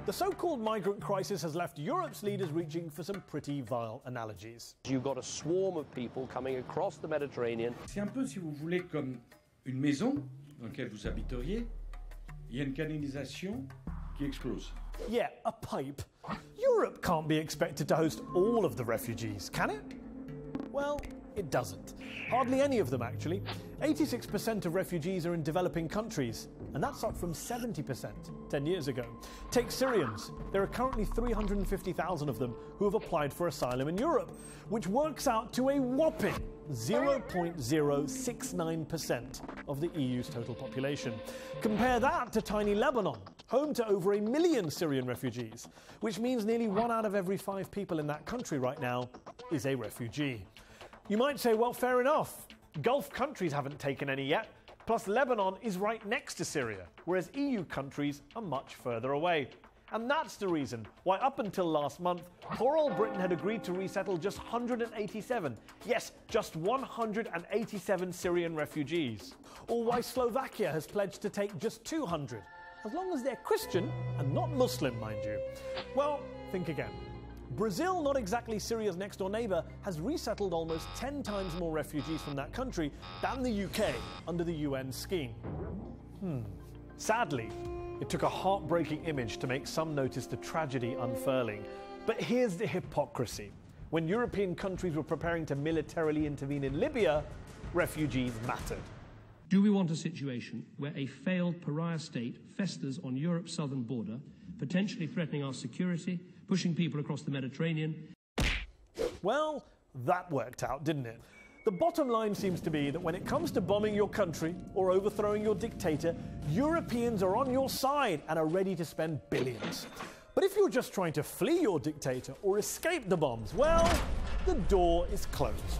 the so-called migrant crisis has left Europe's leaders reaching for some pretty vile analogies. You've got a swarm of people coming across the Mediterranean. C'est un peu, si vous voulez, comme une maison dans laquelle vous habiteriez. Il y a une canalisation qui explose. Yeah, a pipe. Europe can't be expected to host all of the refugees, can it? Well, it doesn't. Hardly any of them, actually. 86% of refugees are in developing countries, and that's up from 70% 10 years ago. Take Syrians. There are currently 350,000 of them who have applied for asylum in Europe, which works out to a whopping 0.069% of the EU's total population. Compare that to tiny Lebanon, home to over 1 million Syrian refugees, which means nearly 1 out of every 5 people in that country right now is a refugee. You might say, well, fair enough. Gulf countries haven't taken any yet, plus Lebanon is right next to Syria, whereas EU countries are much further away. And that's the reason why up until last month, poor old Britain had agreed to resettle just 187, yes, just 187 Syrian refugees. Or why Slovakia has pledged to take just 200, as long as they're Christian and not Muslim, mind you. Well, think again. Brazil, not exactly Syria's next-door neighbour, has resettled almost 10 times more refugees from that country than the UK under the UN scheme. Sadly, it took a heartbreaking image to make some notice the tragedy unfurling. But here's the hypocrisy. When European countries were preparing to militarily intervene in Libya, refugees mattered. Do we want a situation where a failed pariah state festers on Europe's southern border, potentially threatening our security, pushing people across the Mediterranean? Well, that worked out, didn't it? The bottom line seems to be that when it comes to bombing your country or overthrowing your dictator, Europeans are on your side and are ready to spend billions. But if you're just trying to flee your dictator or escape the bombs, well, the door is closed.